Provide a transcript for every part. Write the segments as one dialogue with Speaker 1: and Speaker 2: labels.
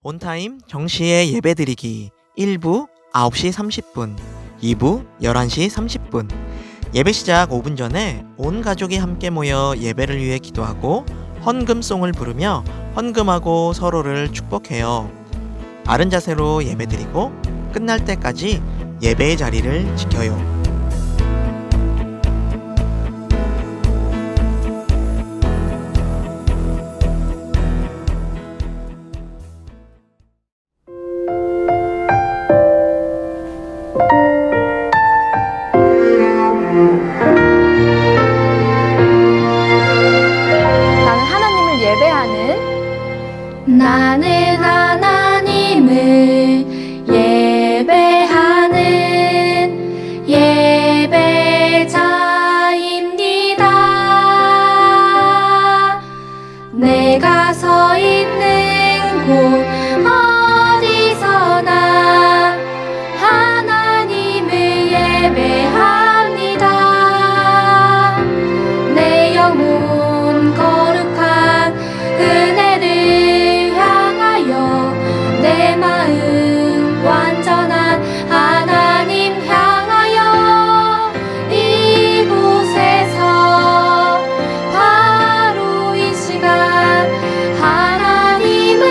Speaker 1: 온타임 정시에 예배드리기 1부 9시 30분, 2부 11시 30분. 예배 시작 5분 전에 온 가족이 함께 모여 예배를 위해 기도하고 헌금송을 부르며 헌금하고 서로를 축복해요. 바른 자세로 예배드리고 끝날 때까지 예배의 자리를 지켜요.
Speaker 2: 나는 하나님을 예배하는 예배자입니다. 내가 서 있는 곳 어디서나 하나님을 예배합니다. 내 영혼 거룩한 은혜를 내 마음 완전한 하나님 향하여 이곳에서 바로 이 시간 하나님을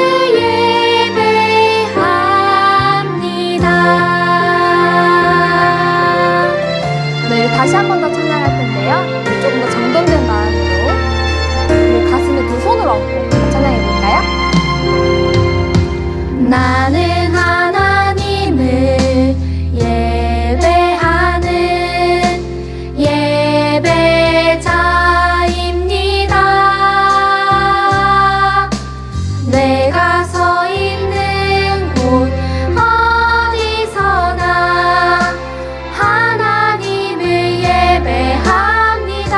Speaker 2: 예배합니다. 네, 다시 한 번 더 찬양할 텐데요. 조금 더 정돈된 마음으로 우리 가슴에 두 손을 얹고 찬양해 볼까요? 나는 하나님을 예배하는 예배자입니다. 내가 서 있는 곳 어디서나 하나님을 예배합니다.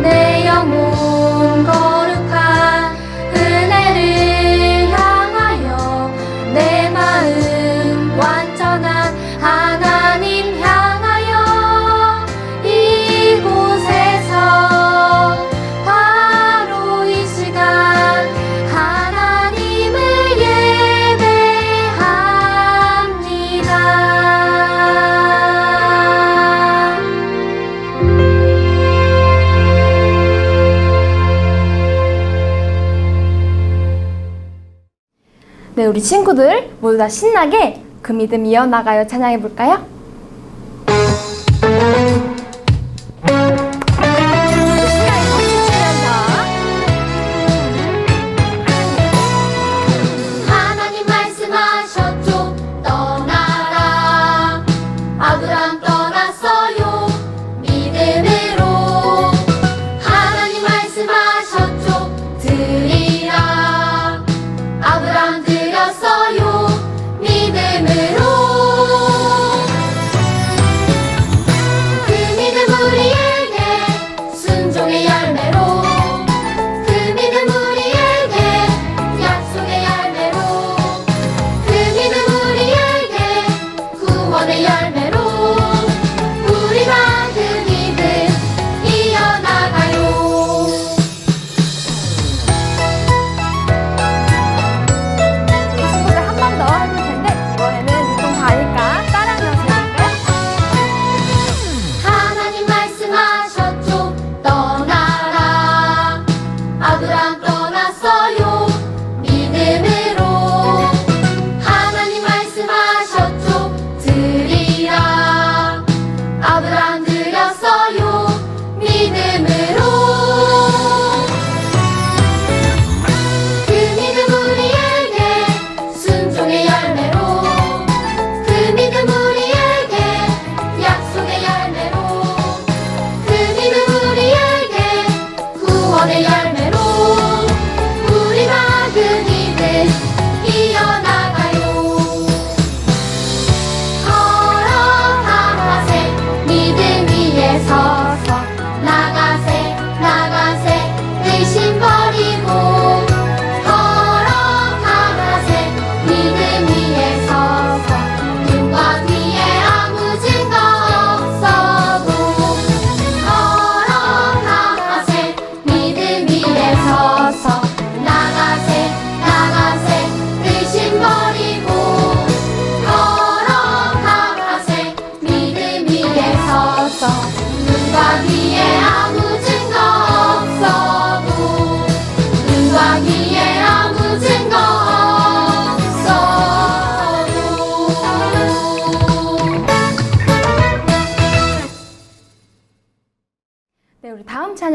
Speaker 2: 내 영혼 거룩한 은혜를 내 마음 완전한 하나님 향하여 이곳에서 바로 이 시간 하나님을 예배합니다. 네, 우리 친구들 모두 다 신나게 그 믿음 이어나가요 찬양해 볼까요? 하나님 말씀하셨죠. 떠나라. 아브람 떠났어요. 믿음으로. 하나님 말씀하셨죠. 드리라. 아브람 드렸어요. 믿음으로.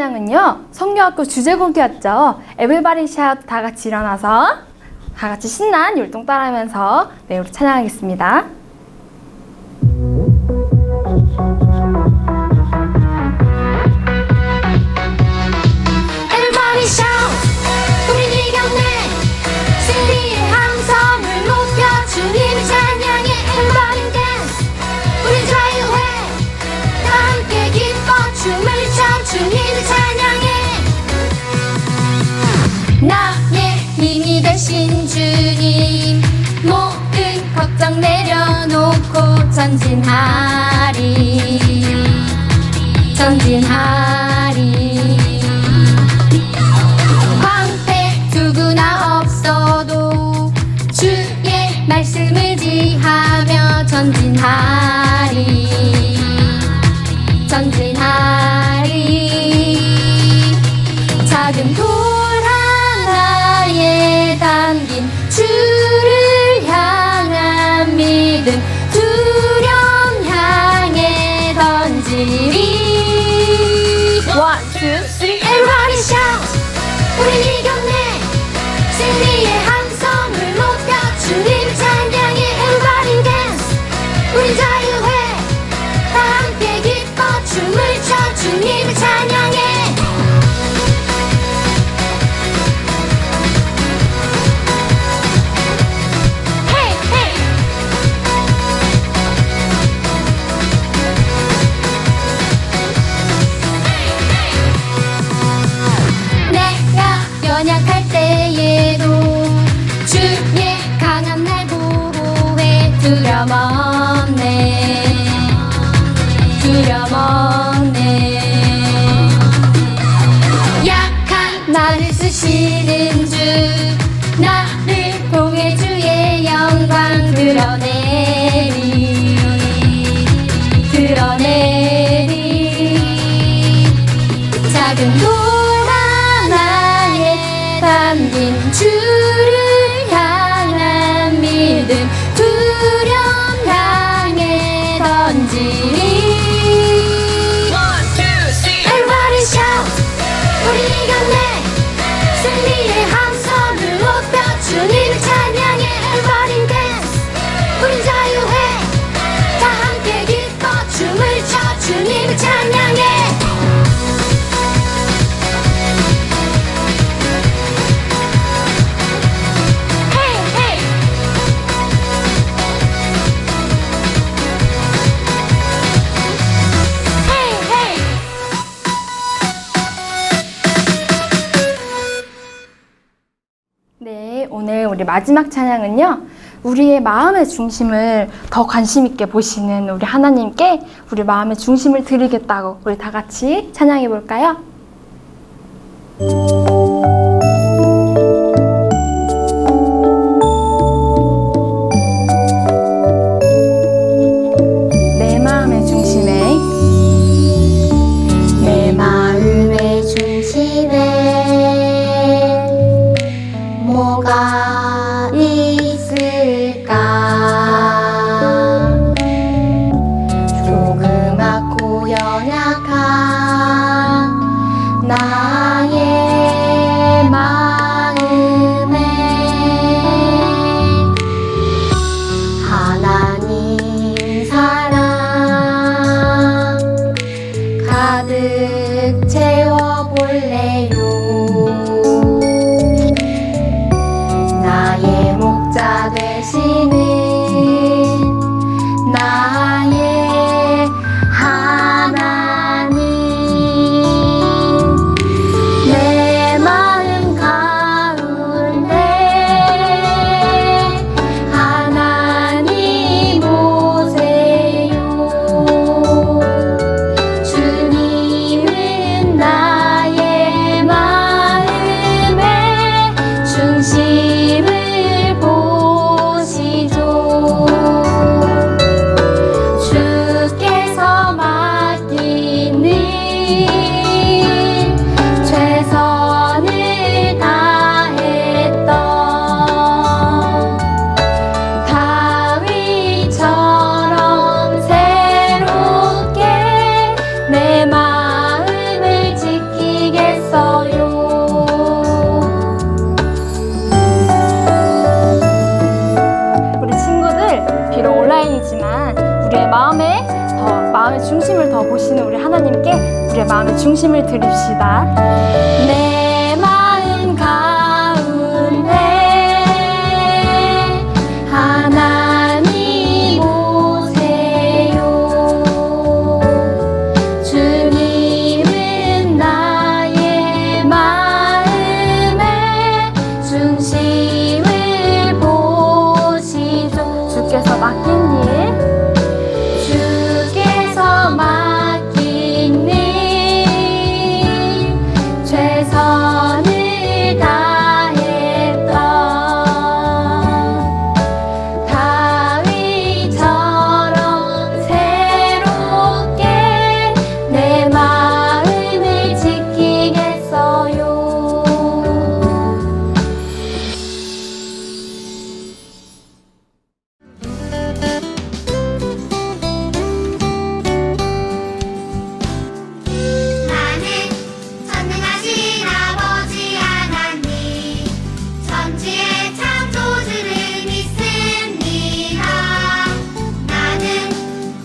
Speaker 2: 찬양은요, 성교학교 주제곡이었죠. Everybody shout, 다 같이 일어나서 다 같이 신난 율동 따라하면서 네, 우리 찬양하겠습니다.
Speaker 3: Everybody shout, 우린 이겼네. 승리의 함성을 높여 주님을 찬양해. Everybody dance, 우린 자유해. 다 함께 기뻐 춤을 춰 주님을 찬양해. 나의 힘이 되신 주님, 모든 걱정 내려놓고 전진하리, 전진하리. 방패 누구나 없어도 주의 말씀을 지하며 전진하리, 전진하리. 작은 돌 하나에 담긴 주를 향한 믿음, 두려움 향해 던지리.
Speaker 2: One, two, three.
Speaker 3: Everybody shout, 우린 이겼네. 승리의 함성을 높여 주님을 찬양해. Everybody dance, 우린 자유해. 다 함께 기뻐 춤을 춰 주님을 찬양해. Hey, hey. 내가 연약할 때에도 주의 강한 날 보호해. 두려움 없네, 두려움 없네. 약한 나를 쓰시는 주, 나를 통해 주의 영광 드러내리, 드러내리. 작은 돌 하나에 담긴 주를 향한 믿음, 두려움 향해 던지리. Everybody shout, 우리 이겼네. 승리의 함성을 높여 주님을 찬양해. Everybody dance, 우린 자유해. 다 함께 기뻐 춤을 춰 주님을 찬양해. Hey, hey. Hey, hey.
Speaker 2: 네, 오늘 우리 마지막 찬양은요, 우리의 마음의 중심을 더 관심 있게 보시는 우리 하나님께 우리 마음의 중심을 드리겠다고 우리 다 같이 찬양해 볼까요? 내 마음의 중심에,
Speaker 3: 내 마음의 중심에 뭐가 있을까? 조그맣고 연약한 나의 마음에 하나님 사랑 가득 채워볼래요. 나의 목자 되시는 나의 하나님, 내 마음 가운데 하나님 오세요. 주님은 나의 마음의 중심을 보시죠. 주께서 맡기는 최선을 다했던 다윗처럼 새롭게 내 마음을 지키리.
Speaker 2: 우리의 마음의 중심을 드립시다.
Speaker 3: 내 마음 가운데 하나님 오세요. 주님은 나의 마음의 중심을 보시죠.
Speaker 2: 주께서 맡긴 일
Speaker 3: 주께서 맡긴 일 최선을 다했던 다윗처럼 새롭게 내 마음을 지키겠어요.
Speaker 4: 나는 전능하신 아버지 하나님 천지의 창조주를 믿습니다. 나는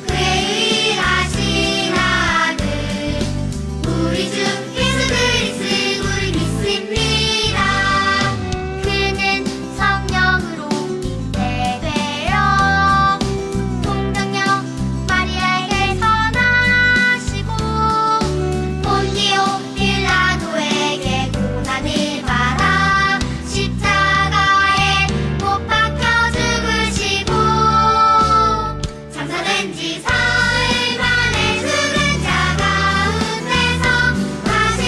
Speaker 4: 그의 유일하신 아들 우리 주 예수 그리스도를 믿습니다. 그는 성령으로 잉태되어 동정녀 마리아에게서 나시고 본디오 빌라도에게 고난을 받아 십자가에 못 박혀 죽으시고 장사된 지 사흘 만에 죽은 자 가운데서 다시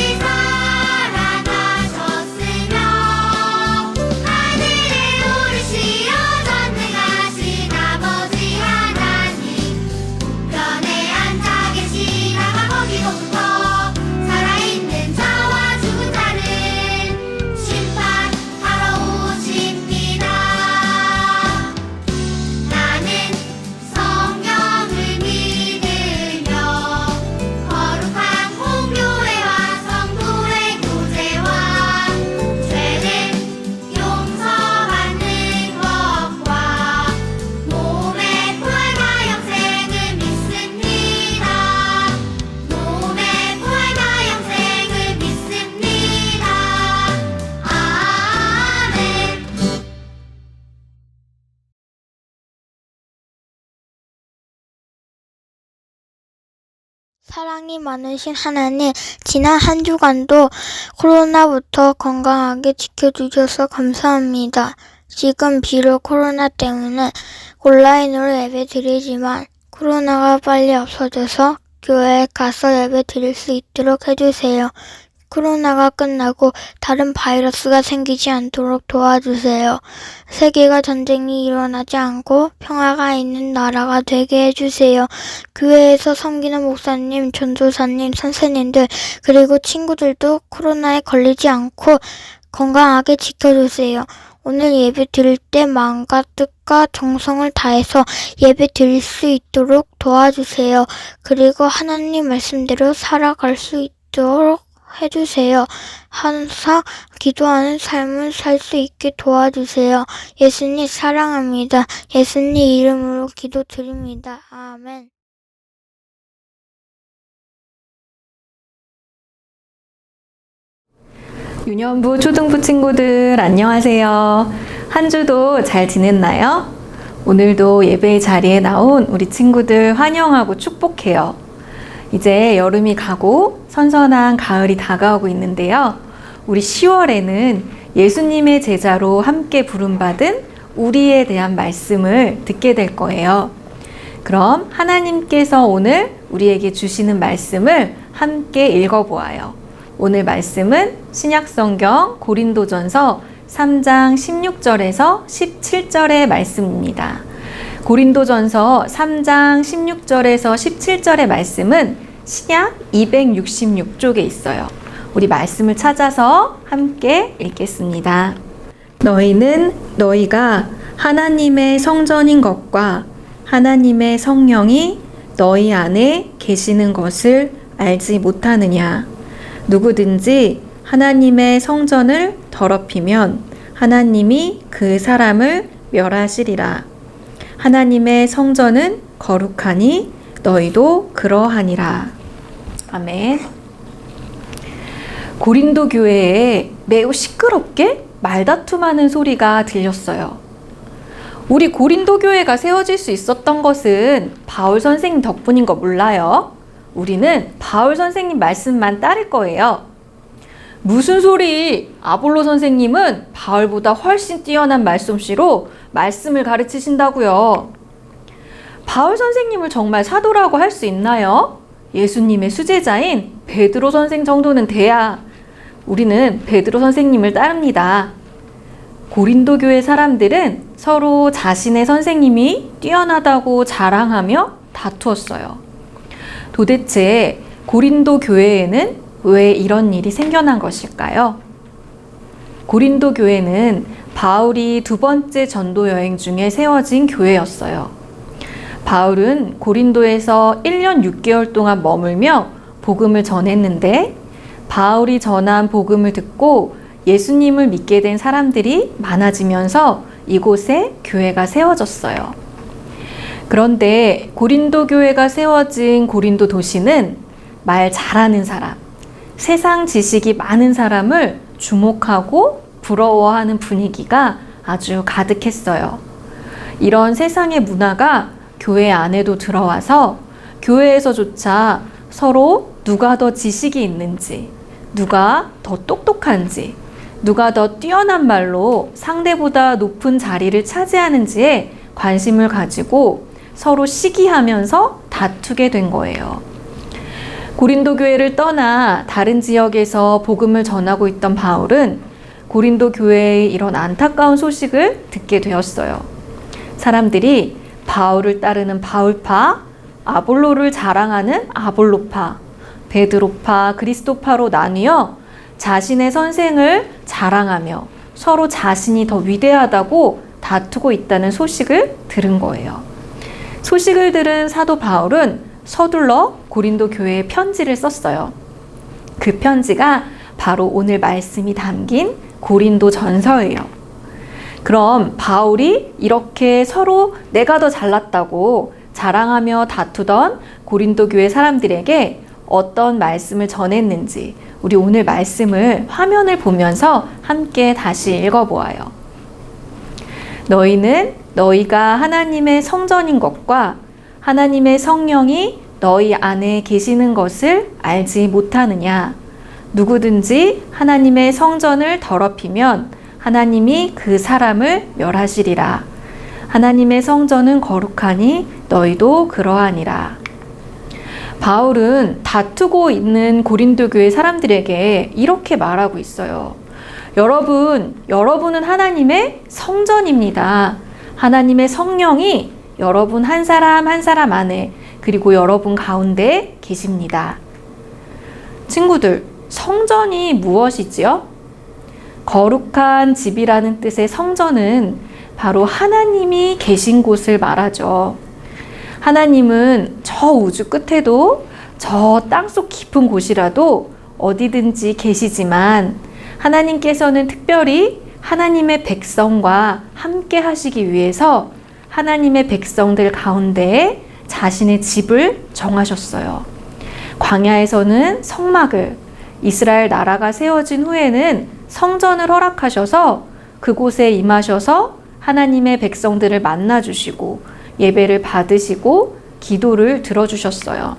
Speaker 4: 살아나셨으며 하늘에 오르시어 전능하신 아버지 하나님 우편에 앉아 계시다가 거기로부터 살아있는 자와 죽은 자를 심판하러 오십니다. 나는 성령을 믿으며 거룩한 공교회와 성도의 교제와 죄를 용서받는 것과 몸의 부활과 영생을 믿습니다. 몸의 부활과 영생을 믿습니다. 아멘.
Speaker 5: 사랑이 많으신 하나님, 지난 한 주간도 코로나부터 건강하게 지켜주셔서 감사합니다. 지금 비록 코로나 때문에 온라인으로 예배 드리지만 코로나가 빨리 없어져서 교회에 가서 예배 드릴 수 있도록 해주세요. 코로나가 끝나고 다른 바이러스가 생기지 않도록 도와주세요. 세계가 전쟁이 일어나지 않고 평화가 있는 나라가 되게 해주세요. 교회에서 섬기는 목사님, 전도사님, 선생님들 그리고 친구들도 코로나에 걸리지 않고 건강하게 지켜주세요. 오늘 예배 드릴 때 마음과 뜻과 정성을 다해서 예배 드릴 수 있도록 도와주세요. 그리고 하나님 말씀대로 살아갈 수 있도록 해주세요. 항상 기도하는 삶을 살 수 있게 도와주세요. 예수님 사랑합니다. 예수님 이름으로 기도드립니다. 아멘.
Speaker 6: 유년부 초등부 친구들 안녕하세요. 한 주도 잘 지냈나요? 오늘도 예배 자리에 나온 우리 친구들 환영하고 축복해요. 이제 여름이 가고 선선한 가을이 다가오고 있는데요. 우리 10월에는 예수님의 제자로 함께 부름받은 우리에 대한 말씀을 듣게 될 거예요. 그럼 하나님께서 오늘 우리에게 주시는 말씀을 함께 읽어보아요. 오늘 말씀은 신약성경 고린도전서 3장 16절에서 17절의 말씀입니다. 고린도전서 3장 16절에서 17절의 말씀은 신약 266쪽에 있어요. 우리 말씀을 찾아서 함께 읽겠습니다. 너희는 너희가 하나님의 성전인 것과 하나님의 성령이 너희 안에 계시는 것을 알지 못하느냐? 누구든지 하나님의 성전을 더럽히면 하나님이 그 사람을 멸하시리라. 하나님의 성전은 거룩하니 너희도 그러하니라. 아멘. 고린도 교회에 매우 시끄럽게 말다툼하는 소리가 들렸어요. 우리 고린도 교회가 세워질 수 있었던 것은 바울 선생님 덕분인 거 몰라요? 우리는 바울 선생님 말씀만 따를 거예요. 무슨 소리? 아볼로 선생님은 바울보다 훨씬 뛰어난 말솜씨로 말씀을 가르치신다고요. 바울 선생님을 정말 사도라고 할 수 있나요? 예수님의 수제자인 베드로 선생 정도는 돼야 우리는 베드로 선생님을 따릅니다. 고린도 교회 사람들은 서로 자신의 선생님이 뛰어나다고 자랑하며 다투었어요. 도대체 고린도 교회에는 왜 이런 일이 생겨난 것일까요? 고린도 교회는 바울이 두 번째 전도 여행 중에 세워진 교회였어요. 바울은 고린도에서 1년 6개월 동안 머물며 복음을 전했는데 바울이 전한 복음을 듣고 예수님을 믿게 된 사람들이 많아지면서 이곳에 교회가 세워졌어요. 그런데 고린도 교회가 세워진 고린도 도시는 말 잘하는 사람, 세상 지식이 많은 사람을 주목하고 부러워하는 분위기가 아주 가득했어요. 이런 세상의 문화가 교회 안에도 들어와서 교회에서조차 서로 누가 더 지식이 있는지, 누가 더 똑똑한지, 누가 더 뛰어난 말로 상대보다 높은 자리를 차지하는지에 관심을 가지고 서로 시기하면서 다투게 된 거예요. 고린도 교회를 떠나 다른 지역에서 복음을 전하고 있던 바울은 고린도 교회의 이런 안타까운 소식을 듣게 되었어요. 사람들이 바울을 따르는 바울파, 아볼로를 자랑하는 아볼로파, 베드로파, 그리스도파로 나뉘어 자신의 선생을 자랑하며 서로 자신이 더 위대하다고 다투고 있다는 소식을 들은 거예요. 소식을 들은 사도 바울은 서둘러 고린도 교회에 편지를 썼어요. 그 편지가 바로 오늘 말씀이 담긴 고린도 전서예요. 그럼 바울이 이렇게 서로 내가 더 잘났다고 자랑하며 다투던 고린도 교회 사람들에게 어떤 말씀을 전했는지 우리 오늘 말씀을 화면을 보면서 함께 다시 읽어보아요. 너희는 너희가 하나님의 성전인 것과 하나님의 성령이 너희 안에 계시는 것을 알지 못하느냐? 누구든지 하나님의 성전을 더럽히면 하나님이 그 사람을 멸하시리라. 하나님의 성전은 거룩하니 너희도 그러하니라. 바울은 다투고 있는 고린도 교회 사람들에게 이렇게 말하고 있어요. 여러분은 하나님의 성전입니다. 하나님의 성령이 여러분 한 사람 한 사람 안에 그리고 여러분 가운데 계십니다. 친구들, 성전이 무엇이지요? 거룩한 집이라는 뜻의 성전은 바로 하나님이 계신 곳을 말하죠. 하나님은 저 우주 끝에도 저 땅속 깊은 곳이라도 어디든지 계시지만 하나님께서는 특별히 하나님의 백성과 함께 하시기 위해서 하나님의 백성들 가운데에 자신의 집을 정하셨어요. 광야에서는 성막을, 이스라엘 나라가 세워진 후에는 성전을 허락하셔서 그곳에 임하셔서 하나님의 백성들을 만나주시고 예배를 받으시고 기도를 들어주셨어요.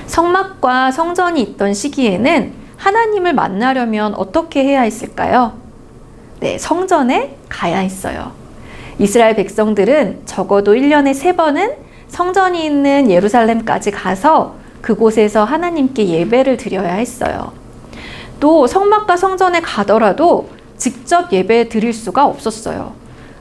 Speaker 6: 성막과 성전이 있던 시기에는 하나님을 만나려면 어떻게 해야 했을까요? 네, 성전에 가야 했어요. 이스라엘 백성들은 적어도 1년에 3번은 성전이 있는 예루살렘까지 가서 그곳에서 하나님께 예배를 드려야 했어요. 또 성막과 성전에 가더라도 직접 예배 드릴 수가 없었어요.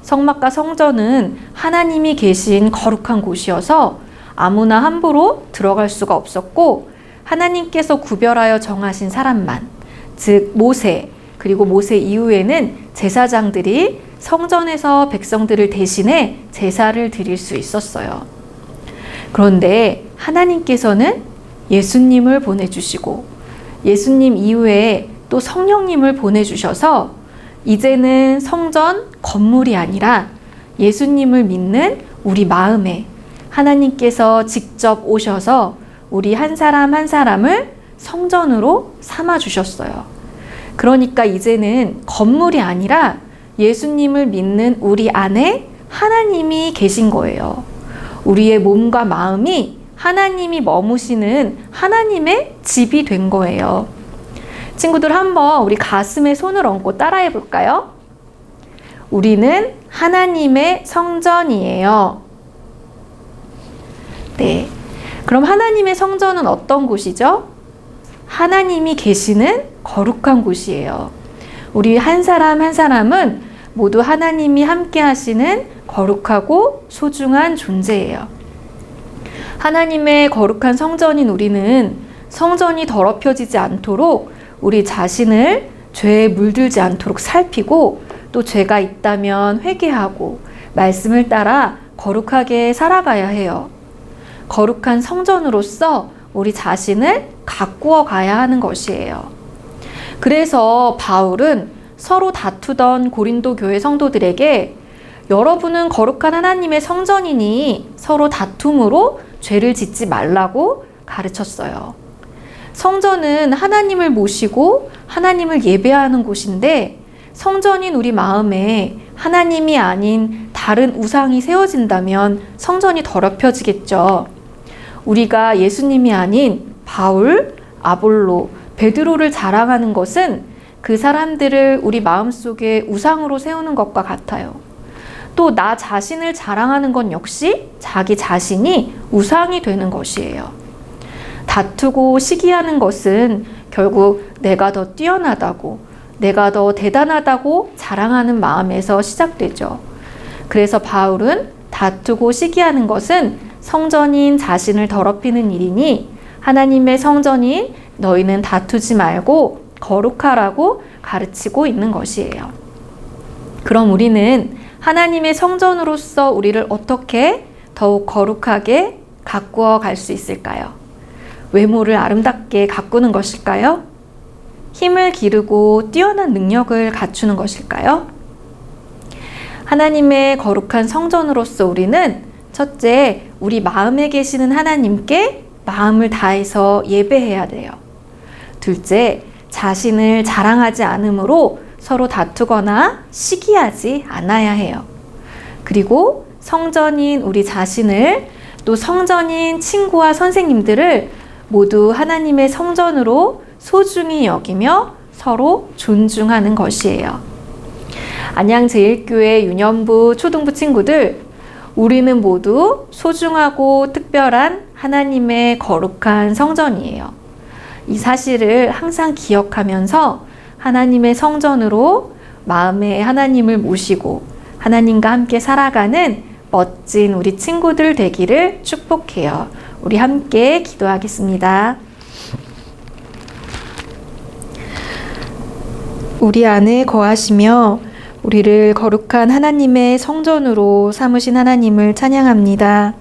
Speaker 6: 성막과 성전은 하나님이 계신 거룩한 곳이어서 아무나 함부로 들어갈 수가 없었고 하나님께서 구별하여 정하신 사람만, 즉 모세, 그리고 모세 이후에는 제사장들이 성전에서 백성들을 대신해 제사를 드릴 수 있었어요. 그런데 하나님께서는 예수님을 보내주시고 예수님 이후에 또 성령님을 보내주셔서 이제는 성전 건물이 아니라 예수님을 믿는 우리 마음에 하나님께서 직접 오셔서 우리 한 사람 한 사람을 성전으로 삼아 주셨어요. 그러니까 이제는 건물이 아니라 예수님을 믿는 우리 안에 하나님이 계신 거예요. 우리의 몸과 마음이 하나님이 머무시는 하나님의 집이 된 거예요. 친구들, 한번 우리 가슴에 손을 얹고 따라해 볼까요? 우리는 하나님의 성전이에요. 네. 그럼 하나님의 성전은 어떤 곳이죠? 하나님이 계시는 거룩한 곳이에요. 우리 한 사람 한 사람은 모두 하나님이 함께 하시는 거룩하고 소중한 존재예요. 하나님의 거룩한 성전인 우리는 성전이 더럽혀지지 않도록 우리 자신을 죄에 물들지 않도록 살피고, 또 죄가 있다면 회개하고 말씀을 따라 거룩하게 살아가야 해요. 거룩한 성전으로서 우리 자신을 가꾸어 가야 하는 것이에요. 그래서 바울은 서로 다투던 고린도 교회 성도들에게 여러분은 거룩한 하나님의 성전이니 서로 다툼으로 죄를 짓지 말라고 가르쳤어요. 성전은 하나님을 모시고 하나님을 예배하는 곳인데, 성전인 우리 마음에 하나님이 아닌 다른 우상이 세워진다면 성전이 더럽혀지겠죠. 우리가 예수님이 아닌 바울, 아볼로, 베드로를 자랑하는 것은 그 사람들을 우리 마음속에 우상으로 세우는 것과 같아요. 또 나 자신을 자랑하는 건 역시 자기 자신이 우상이 되는 것이에요. 다투고 시기하는 것은 결국 내가 더 뛰어나다고, 내가 더 대단하다고 자랑하는 마음에서 시작되죠. 그래서 바울은 다투고 시기하는 것은 성전인 자신을 더럽히는 일이니 하나님의 성전인 너희는 다투지 말고 거룩하라고 가르치고 있는 것이에요. 그럼 우리는 하나님의 성전으로서 우리를 어떻게 더욱 거룩하게 가꾸어 갈 수 있을까요? 외모를 아름답게 가꾸는 것일까요? 힘을 기르고 뛰어난 능력을 갖추는 것일까요? 하나님의 거룩한 성전으로서 우리는 첫째, 우리 마음에 계시는 하나님께 마음을 다해서 예배해야 돼요. 둘째, 자신을 자랑하지 않으므로 서로 다투거나 시기하지 않아야 해요. 그리고 성전인 우리 자신을, 또 성전인 친구와 선생님들을 모두 하나님의 성전으로 소중히 여기며 서로 존중하는 것이에요. 안양제일교회 유년부 초등부 친구들, 우리는 모두 소중하고 특별한 하나님의 거룩한 성전이에요. 이 사실을 항상 기억하면서 하나님의 성전으로 마음에 하나님을 모시고 하나님과 함께 살아가는 멋진 우리 친구들 되기를 축복해요. 우리 함께 기도하겠습니다. 우리 안에 거하시며 우리를 거룩한 하나님의 성전으로 삼으신 하나님을 찬양합니다.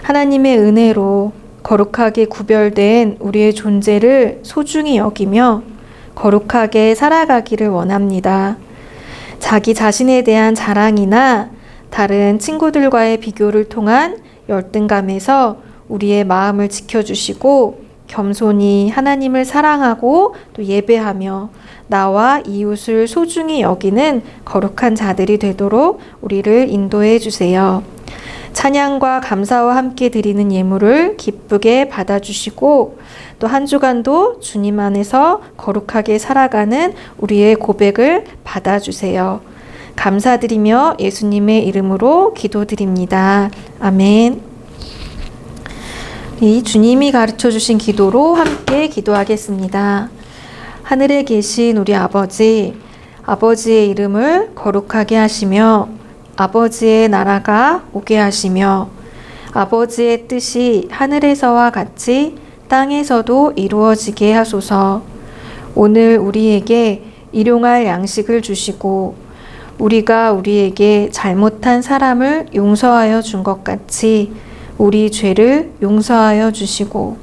Speaker 6: 하나님의 은혜로 거룩하게 구별된 우리의 존재를 소중히 여기며 거룩하게 살아가기를 원합니다. 자기 자신에 대한 자랑이나 다른 친구들과의 비교를 통한 열등감에서 우리의 마음을 지켜주시고 겸손히 하나님을 사랑하고 또 예배하며 나와 이웃을 소중히 여기는 거룩한 자들이 되도록 우리를 인도해 주세요. 찬양과 감사와 함께 드리는 예물을 기쁘게 받아주시고 또 한 주간도 주님 안에서 거룩하게 살아가는 우리의 고백을 받아주세요. 감사드리며 예수님의 이름으로 기도드립니다. 아멘. 이 주님이 가르쳐 주신 기도로 함께 기도하겠습니다. 하늘에 계신 우리 아버지, 아버지의 이름을 거룩하게 하시며 아버지의 나라가 오게 하시며 아버지의 뜻이 하늘에서와 같이 땅에서도 이루어지게 하소서. 오늘 우리에게 일용할 양식을 주시고 우리가 우리에게 잘못한 사람을 용서하여 준 것 같이 우리 죄를 용서하여 주시고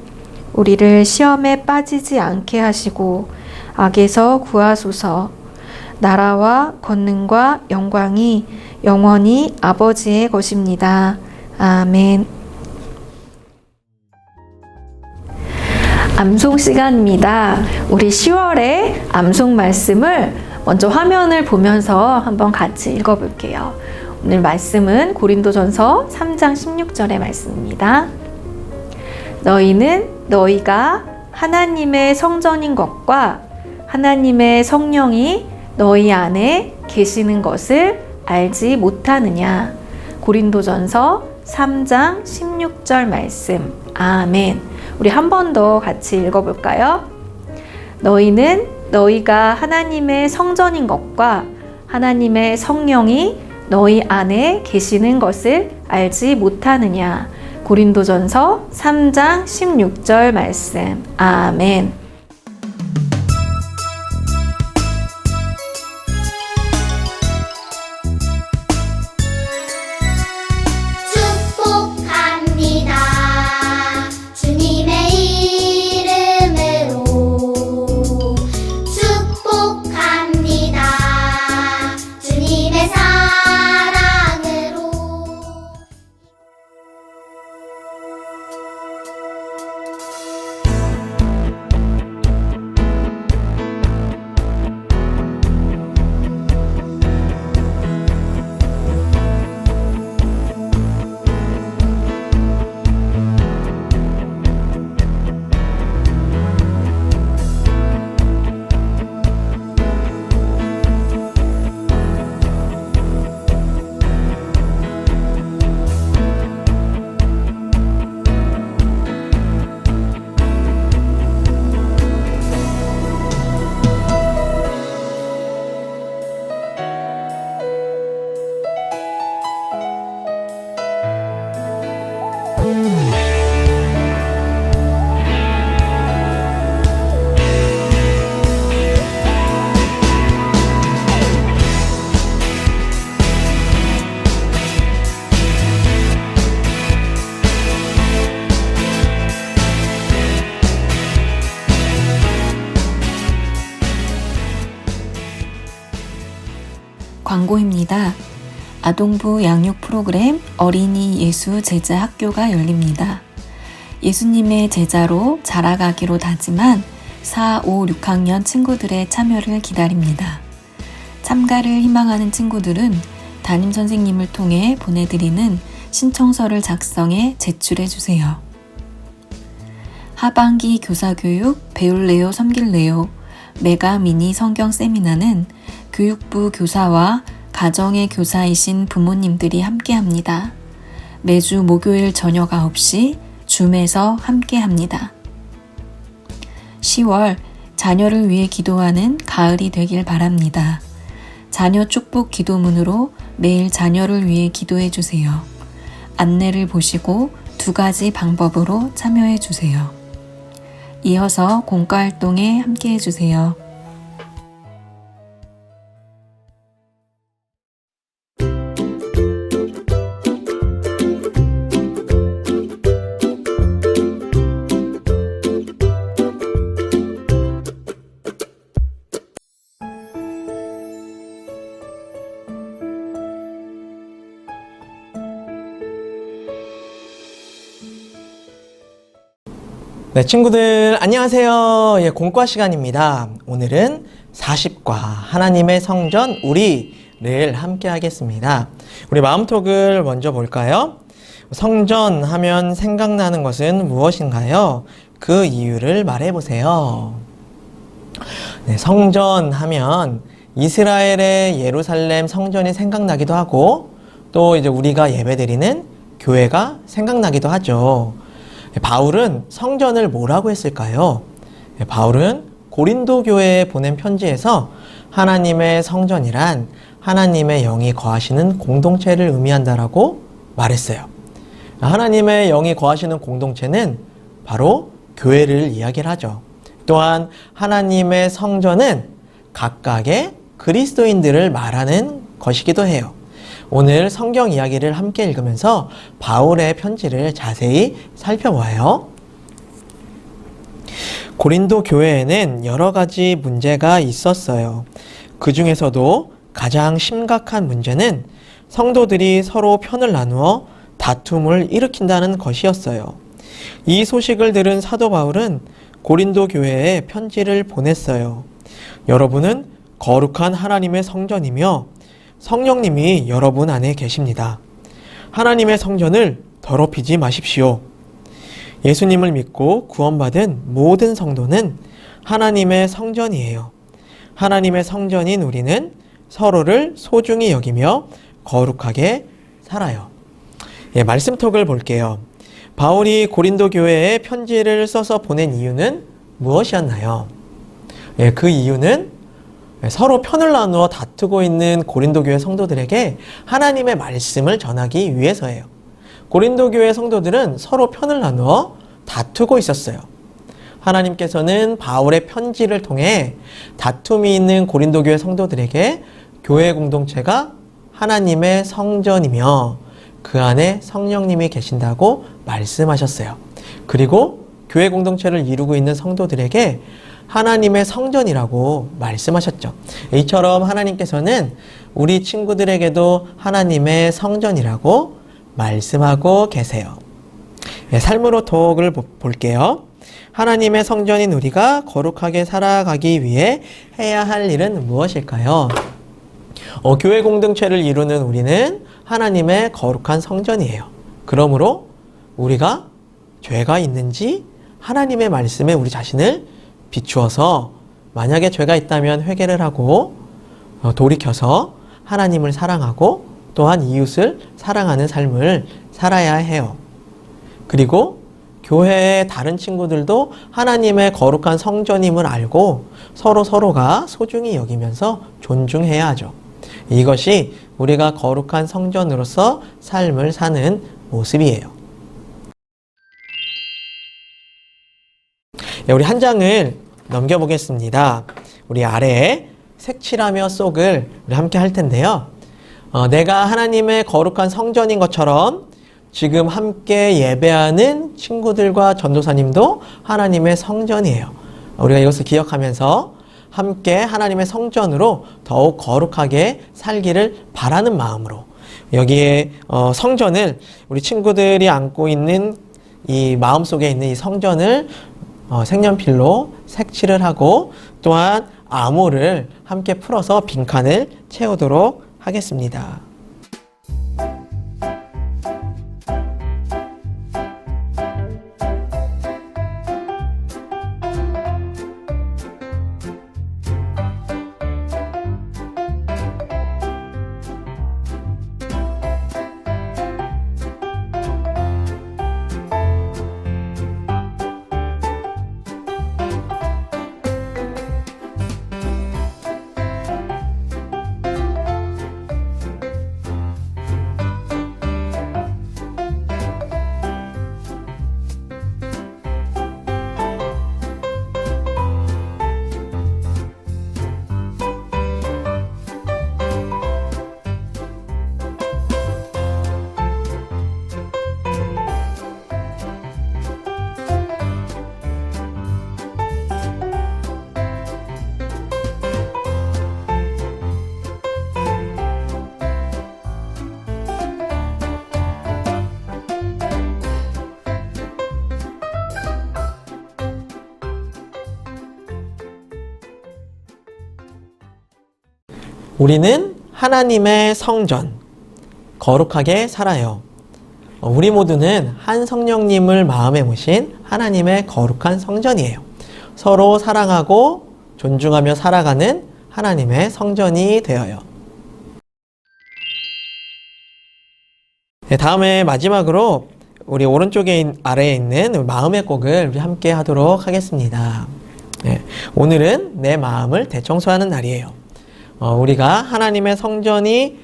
Speaker 6: 우리를 시험에 빠지지 않게 하시고 악에서 구하소서. 나라와 권능과 영광이 영원히 아버지의 것입니다. 아멘. 암송 시간입니다. 우리 10월의 암송 말씀을 먼저 화면을 보면서 한번 같이 읽어볼게요. 오늘 말씀은 고린도전서 3장 16절의 말씀입니다. 너희는 너희가 하나님의 성전인 것과 하나님의 성령이 너희 안에 계시는 것을 알지 못하느냐. 고린도전서 3장 16절 말씀. 아멘. 우리 한 번 더 같이 읽어볼까요? 너희는 너희가 하나님의 성전인 것과 하나님의 성령이 너희 안에 계시는 것을 알지 못하느냐. 고린도전서 3장 16절 말씀. 아멘.
Speaker 4: 축복합니다. 주님의 이름으로 축복합니다. 주님의 사랑으로.
Speaker 7: 광고입니다. 아동부 양육 프로그램 어린이 예수 제자 학교가 열립니다. 예수님의 제자로 자라가기로 다짐한 4, 5, 6학년 친구들의 참여를 기다립니다. 참가를 희망하는 친구들은 담임 선생님을 통해 보내드리는 신청서를 작성해 제출해 주세요. 하반기 교사교육 배울래요 섬길래요 메가 미니 성경 세미나는 교육부 교사와 가정의 교사이신 부모님들이 함께합니다. 매주 목요일 저녁 9시 줌에서 함께합니다. 10월 자녀를 위해 기도하는 가을이 되길 바랍니다. 자녀 축복 기도문으로 매일 자녀를 위해 기도해 주세요. 안내를 보시고 2가지 방법으로 참여해 주세요. 이어서 공과활동에 함께해 주세요.
Speaker 1: 네, 친구들 안녕하세요. 공과 시간입니다. 오늘은 40과 하나님의 성전 우리를 함께 하겠습니다. 우리 마음톡을 먼저 볼까요? 성전 하면 생각나는 것은 무엇인가요? 그 이유를 말해보세요. 네, 성전 하면 이스라엘의 예루살렘 성전이 생각나기도 하고 또 이제 우리가 예배드리는 교회가 생각나기도 하죠. 바울은 성전을 뭐라고 했을까요? 바울은 고린도 교회에 보낸 편지에서 하나님의 성전이란 하나님의 영이 거하시는 공동체를 의미한다라고 말했어요. 하나님의 영이 거하시는 공동체는 바로 교회를 이야기를 하죠. 또한 하나님의 성전은 각각의 그리스도인들을 말하는 것이기도 해요. 오늘 성경 이야기를 함께 읽으면서 바울의 편지를 자세히 살펴봐요. 고린도 교회에는 여러 가지 문제가 있었어요. 그 중에서도 가장 심각한 문제는 성도들이 서로 편을 나누어 다툼을 일으킨다는 것이었어요. 이 소식을 들은 사도 바울은 고린도 교회에 편지를 보냈어요. 여러분은 거룩한 하나님의 성전이며 성령님이 여러분 안에 계십니다. 하나님의 성전을 더럽히지 마십시오. 예수님을 믿고 구원받은 모든 성도는 하나님의 성전이에요. 하나님의 성전인 우리는 서로를 소중히 여기며 거룩하게 살아요. 말씀톡을 볼게요. 바울이 고린도 교회에 편지를 써서 보낸 이유는 무엇이었나요? 그 이유는 서로 편을 나누어 다투고 있는 고린도 교회 성도들에게 하나님의 말씀을 전하기 위해서예요. 고린도 교회 성도들은 서로 편을 나누어 다투고 있었어요. 하나님께서는 바울의 편지를 통해 다툼이 있는 고린도 교회 성도들에게 교회 공동체가 하나님의 성전이며 그 안에 성령님이 계신다고 말씀하셨어요. 그리고 교회 공동체를 이루고 있는 성도들에게 하나님의 성전이라고 말씀하셨죠. 이처럼 하나님께서는 우리 친구들에게도 하나님의 성전이라고 말씀하고 계세요. 삶으로 독을 볼게요. 하나님의 성전인 우리가 거룩하게 살아가기 위해 해야 할 일은 무엇일까요? 교회 공동체를 이루는 우리는 하나님의 거룩한 성전이에요. 그러므로 우리가 죄가 있는지 하나님의 말씀에 우리 자신을 비추어서 만약에 죄가 있다면 회개를 하고 돌이켜서 하나님을 사랑하고 또한 이웃을 사랑하는 삶을 살아야 해요. 그리고 교회의 다른 친구들도 하나님의 거룩한 성전임을 알고 서로가 소중히 여기면서 존중해야 하죠. 이것이 우리가 거룩한 성전으로서 삶을 사는 모습이에요. 우리 한 장을 넘겨보겠습니다. 우리 아래에 색칠하며 쏙을 우리 함께 할 텐데요. 내가 하나님의 거룩한 성전인 것처럼 지금 함께 예배하는 친구들과 전도사님도 하나님의 성전이에요. 우리가 이것을 기억하면서 함께 하나님의 성전으로 더욱 거룩하게 살기를 바라는 마음으로 여기에 성전을 우리 친구들이 안고 있는 이 마음속에 있는 이 성전을 색연필로 색칠을 하고 또한 암호를 함께 풀어서 빈칸을 채우도록 하겠습니다. 우리는 하나님의 성전, 거룩하게 살아요. 우리 모두는 한 성령님을 마음에 모신 하나님의 거룩한 성전이에요. 서로 사랑하고 존중하며 살아가는 하나님의 성전이 되어요. 다음에 마지막으로 우리 오른쪽에 아래에 있는 마음의 곡을 우리 함께 하도록 하겠습니다. 오늘은 내 마음을 대청소하는 날이에요. 우리가 하나님의 성전이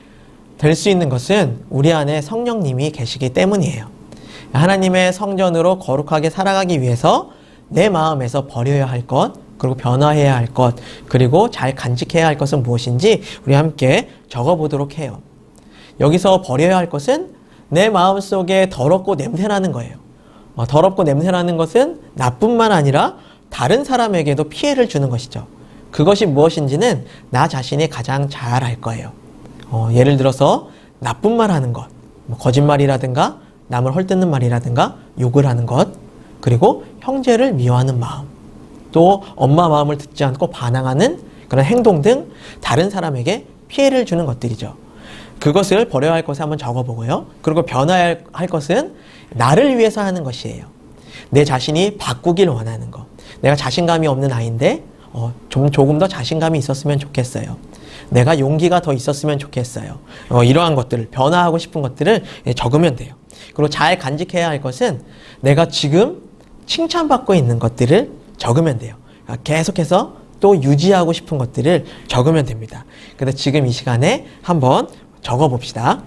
Speaker 1: 될 수 있는 것은 우리 안에 성령님이 계시기 때문이에요. 하나님의 성전으로 거룩하게 살아가기 위해서 내 마음에서 버려야 할 것, 그리고 변화해야 할 것, 그리고 잘 간직해야 할 것은 무엇인지 우리 함께 적어보도록 해요. 여기서 버려야 할 것은 내 마음속에 더럽고 냄새나는 거예요. 더럽고 냄새나는 것은 나뿐만 아니라 다른 사람에게도 피해를 주는 것이죠. 그것이 무엇인지는 나 자신이 가장 잘 알 거예요. 예를 들어서 나쁜 말 하는 것, 거짓말이라든가 남을 헐뜯는 말이라든가 욕을 하는 것, 그리고 형제를 미워하는 마음, 또 엄마 마음을 듣지 않고 반항하는 그런 행동 등 다른 사람에게 피해를 주는 것들이죠. 그것을 버려야 할 것을 한번 적어보고요. 그리고 변화해야 할 것은 나를 위해서 하는 것이에요. 내 자신이 바꾸길 원하는 것. 내가 자신감이 없는 아이인데 조금 더 자신감이 있었으면 좋겠어요. 내가 용기가 더 있었으면 좋겠어요. 이러한 것들을, 변화하고 싶은 것들을 적으면 돼요. 그리고 잘 간직해야 할 것은 내가 지금 칭찬받고 있는 것들을 적으면 돼요. 계속해서 또 유지하고 싶은 것들을 적으면 됩니다. 그래서 지금 이 시간에 한번 적어봅시다.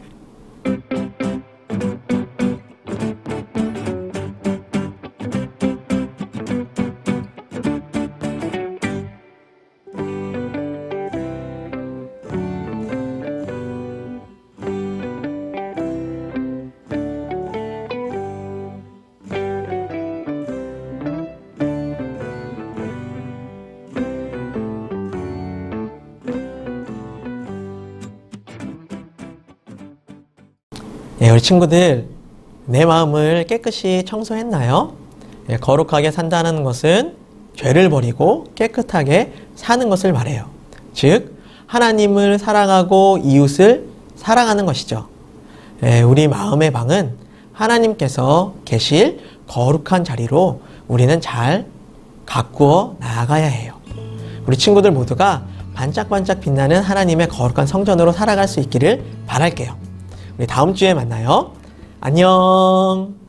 Speaker 1: 우리 친구들, 내 마음을 깨끗이 청소했나요? 거룩하게 산다는 것은 죄를 버리고 깨끗하게 사는 것을 말해요. 즉, 하나님을 사랑하고 이웃을 사랑하는 것이죠. 우리 마음의 방은 하나님께서 계실 거룩한 자리로 우리는 잘 가꾸어 나아가야 해요. 우리 친구들 모두가 반짝반짝 빛나는 하나님의 거룩한 성전으로 살아갈 수 있기를 바랄게요. 우리 다음 주에 만나요. 안녕.